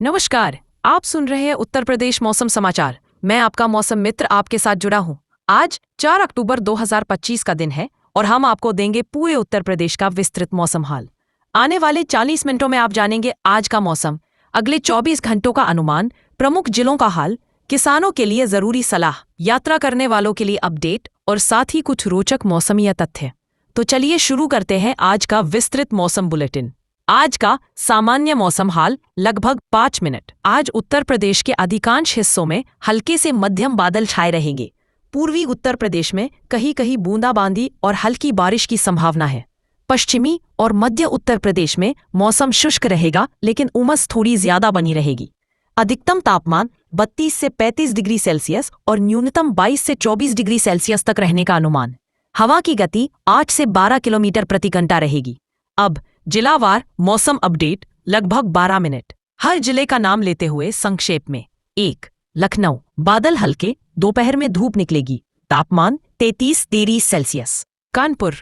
नमस्कार। आप सुन रहे हैं उत्तर प्रदेश मौसम समाचार। मैं आपका मौसम मित्र आपके साथ जुड़ा हूं। आज 4 अक्टूबर 2025 का दिन है और हम आपको देंगे पूरे उत्तर प्रदेश का विस्तृत मौसम हाल। आने वाले 40 मिनटों में आप जानेंगे आज का मौसम, अगले 24 घंटों का अनुमान, प्रमुख जिलों का हाल, किसानों के लिए जरूरी सलाह, यात्रा करने वालों के लिए अपडेट और साथ ही कुछ रोचक मौसमी तथ्य। तो चलिए शुरू करते हैं आज का विस्तृत मौसम बुलेटिन। आज का सामान्य मौसम हाल लगभग 5 मिनट। आज उत्तर प्रदेश के अधिकांश हिस्सों में हल्के से मध्यम बादल छाए रहेंगे। पूर्वी उत्तर प्रदेश में कहीं कहीं बूंदाबांदी और हल्की बारिश की संभावना है। पश्चिमी और मध्य उत्तर प्रदेश में मौसम शुष्क रहेगा, लेकिन उमस थोड़ी ज्यादा बनी रहेगी। अधिकतम तापमान 32 से 35 डिग्री सेल्सियस और न्यूनतम 22 से 24 डिग्री सेल्सियस तक रहने का अनुमान। हवा की गति 8 से 12 किलोमीटर प्रति घंटा रहेगी। अब जिलावार मौसम अपडेट लगभग 12 मिनट। हर जिले का नाम लेते हुए संक्षेप में। 1. लखनऊ, बादल हल्के, दोपहर में धूप निकलेगी, तापमान 33 डिग्री सेल्सियस। कानपुर,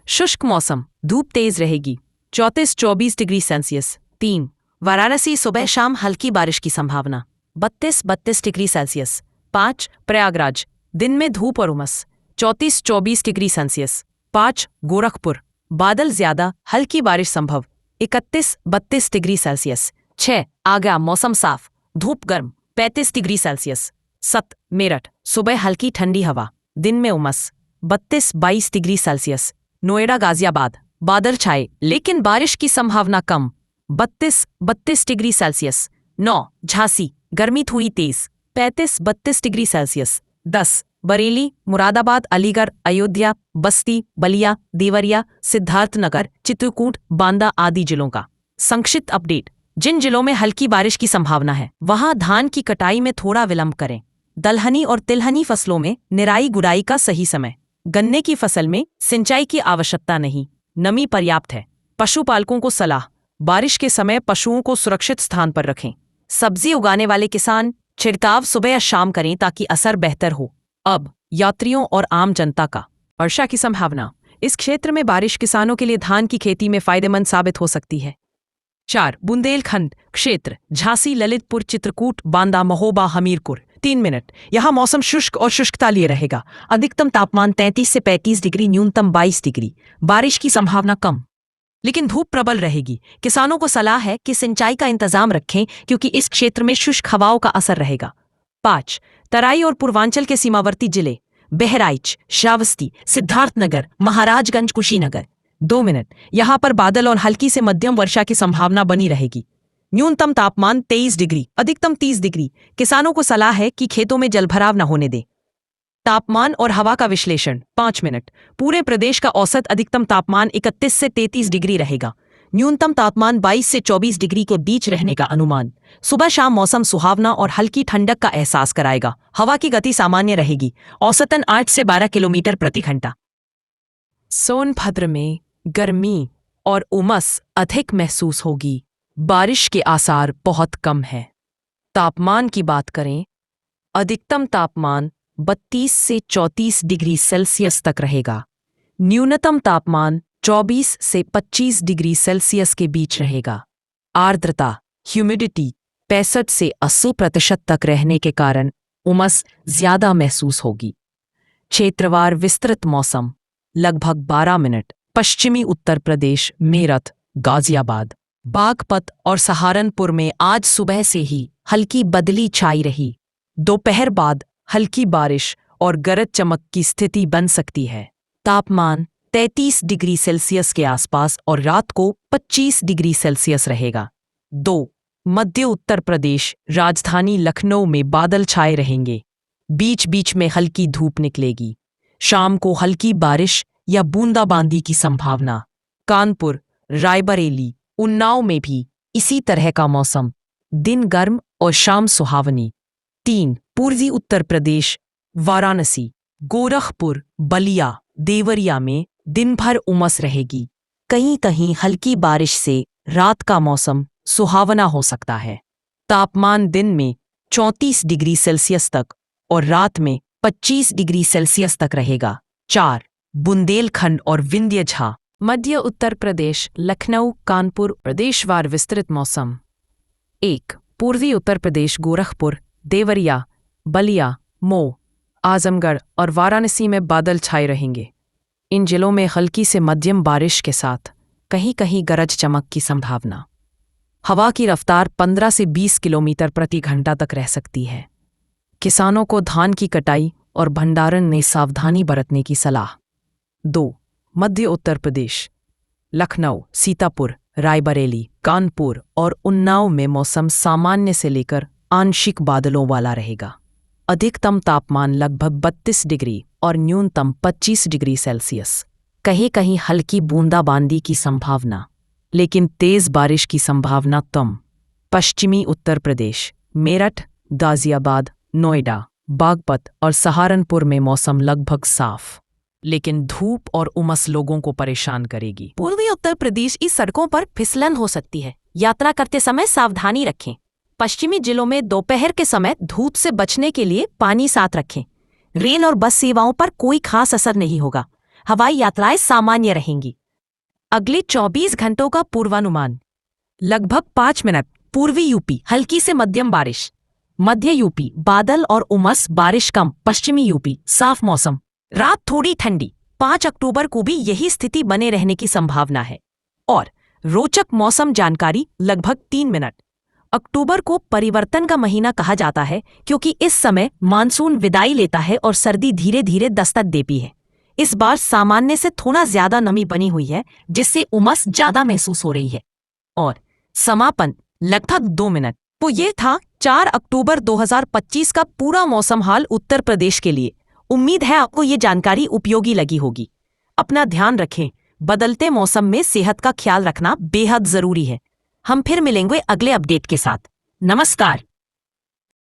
शुष्क मौसम, धूप तेज रहेगी, 34-24 डिग्री सेल्सियस। 3. वाराणसी, सुबह शाम हल्की बारिश की संभावना, 32-32 डिग्री सेल्सियस। 5. प्रयागराज, दिन में धूप और उमस, 34-24 डिग्री सेल्सियस। 5. गोरखपुर, बादल ज्यादा, हल्की बारिश संभव, 31-32 डिग्री सेल्सियस। 6. आगरा, मौसम साफ, धूप गर्म, 35 डिग्री सेल्सियस। 7. मेरठ, सुबह हल्की ठंडी हवा, दिन में उमस, 32-22 डिग्री सेल्सियस। नोएडा, गाजियाबाद, बादल छाए लेकिन बारिश की संभावना कम, 32-32 डिग्री सेल्सियस। 9. झांसी, गर्मी थोड़ी तेज, 35-32 डिग्री सेल्सियस। 10. बरेली, मुरादाबाद, अलीगढ़, अयोध्या, बस्ती, बलिया, देवरिया, सिद्धार्थनगर, चित्रकूट, बांदा आदि जिलों का संक्षिप्त अपडेट। जिन जिलों में हल्की बारिश की संभावना है वहां धान की कटाई में थोड़ा विलंब करें। दलहनी और तिलहनी फसलों में निराई गुड़ाई का सही समय। गन्ने की फसल में सिंचाई की आवश्यकता नहीं, नमी पर्याप्त है। पशुपालकों को सलाह, बारिश के समय पशुओं को सुरक्षित स्थान पर रखें। सब्जी उगाने वाले किसान छिड़काव सुबह या शाम करें ताकि असर बेहतर हो। अब यात्रियों और आम जनता का वर्षा की संभावना। इस क्षेत्र में बारिश किसानों के लिए धान की खेती में फायदेमंद साबित हो सकती है। 4. बुंदेलखंड क्षेत्र, झांसी, ललितपुर, चित्रकूट, बांदा, महोबा, हमीरपुर। 3 मिनट। यहाँ मौसम शुष्क और शुष्कता लिए रहेगा। अधिकतम तापमान 33 से 35 डिग्री, न्यूनतम 22 डिग्री। बारिश की संभावना कम, लेकिन धूप प्रबल रहेगी। किसानों को सलाह है कि सिंचाई का इंतजाम रखें क्योंकि इस क्षेत्र में शुष्क हवाओं का असर रहेगा। 5. तराई और पूर्वांचल के सीमावर्ती जिले, बहराइच, श्रावस्ती, सिद्धार्थनगर, महाराजगंज, कुशीनगर। 2 मिनट। यहां पर बादल और हल्की से मध्यम वर्षा की संभावना बनी रहेगी। न्यूनतम तापमान 23 डिग्री, अधिकतम 30 डिग्री। किसानों को सलाह है कि खेतों में जलभराव न होने दें। तापमान और हवा का विश्लेषण 5 मिनट। पूरे प्रदेश का औसत अधिकतम तापमान 31 से 33 डिग्री रहेगा। न्यूनतम तापमान 22 से 24 डिग्री के बीच रहने का अनुमान। सुबह शाम मौसम सुहावना और हल्की ठंडक का एहसास कराएगा। हवा की गति सामान्य रहेगी, औसतन 8 से 12 किलोमीटर प्रति घंटा। सोनभद्र में गर्मी और उमस अधिक महसूस होगी। बारिश के आसार बहुत कम है। तापमान की बात करें, अधिकतम तापमान 32 से 34 डिग्री सेल्सियस तक रहेगा। न्यूनतम तापमान 24 से 25 डिग्री सेल्सियस के बीच रहेगा। आर्द्रता, ह्यूमिडिटी 65 से 80% तक रहने के कारण उमस ज्यादा महसूस होगी। क्षेत्रवार विस्तृत मौसम लगभग 12 मिनट। पश्चिमी उत्तर प्रदेश, मेरठ, गाजियाबाद, बागपत और सहारनपुर में आज सुबह से ही हल्की बदली छाई रही। दोपहर बाद हल्की बारिश और गरज चमक की स्थिति बन सकती है। तापमान 33 डिग्री सेल्सियस के आसपास और रात को 25 डिग्री सेल्सियस रहेगा। 2. मध्य उत्तर प्रदेश, राजधानी लखनऊ में बादल छाए रहेंगे। बीच बीच में हल्की धूप निकलेगी। शाम को हल्की बारिश या बूंदाबांदी की संभावना। कानपुर, रायबरेली, उन्नाव में भी इसी तरह का मौसम, दिन गर्म और शाम सुहावनी। 3. पूर्वी उत्तर प्रदेश, वाराणसी, गोरखपुर, बलिया, देवरिया में दिन भर उमस रहेगी। कहीं कहीं हल्की बारिश से रात का मौसम सुहावना हो सकता है। तापमान दिन में 34 डिग्री सेल्सियस तक और रात में 25 डिग्री सेल्सियस तक रहेगा। 4. बुंदेलखंड और विंध्य, मध्य उत्तर प्रदेश, लखनऊ, कानपुर, प्रदेशवार विस्तृत मौसम। 1. पूर्वी उत्तर प्रदेश गोरखपुर, देवरिया, बलिया, मऊ, आजमगढ़ और वाराणसी में बादल छाए रहेंगे। इन जिलों में हल्की से मध्यम बारिश के साथ कहीं कहीं गरज चमक की संभावना। हवा की रफ्तार 15 से 20 किलोमीटर प्रति घंटा तक रह सकती है। किसानों को धान की कटाई और भंडारण में सावधानी बरतने की सलाह। 2. मध्य उत्तर प्रदेश, लखनऊ, सीतापुर, रायबरेली, कानपुर और उन्नाव में मौसम सामान्य से लेकर आंशिक बादलों वाला रहेगा। अधिकतम तापमान लगभग 32 डिग्री और न्यूनतम 25 डिग्री सेल्सियस। कहीं कहीं हल्की बूंदाबांदी की संभावना, लेकिन तेज बारिश की संभावना कम। पश्चिमी उत्तर प्रदेश, मेरठ, गाजियाबाद, नोएडा, बागपत और सहारनपुर में मौसम लगभग साफ, लेकिन धूप और उमस लोगों को परेशान करेगी। पूर्वी उत्तर प्रदेश की सड़कों पर फिसलन हो सकती है, यात्रा करते समय सावधानी रखें। पश्चिमी जिलों में दोपहर के समय धूप से बचने के लिए पानी साथ रखें। रेल और बस सेवाओं पर कोई खास असर नहीं होगा। हवाई यात्राएं सामान्य रहेंगी। अगले 24 घंटों का पूर्वानुमान। लगभग 5 मिनट पूर्वी यूपी हल्की से मध्यम बारिश, मध्य यूपी बादल और उमस, बारिश कम, पश्चिमी यूपी साफ मौसम, रात थोड़ी ठंडी। 5 अक्टूबर को भी यही स्थिति बने रहने की संभावना है। और रोचक मौसम जानकारी लगभग 3 मिनट। अक्टूबर को परिवर्तन का महीना कहा जाता है क्योंकि इस समय मानसून विदाई लेता है और सर्दी धीरे धीरे दस्तक देती है। इस बार सामान्य से थोड़ा ज्यादा नमी बनी हुई है, जिससे उमस ज्यादा महसूस हो रही है। और समापन लगभग 2 मिनट। तो ये था 4 अक्टूबर 2025 का पूरा मौसम हाल उत्तर प्रदेश के लिए। उम्मीद है आपको ये जानकारी उपयोगी लगी होगी। अपना ध्यान रखें। बदलते मौसम में सेहत का ख्याल रखना बेहद जरूरी है। हम फिर मिलेंगे अगले अपडेट के साथ। नमस्कार।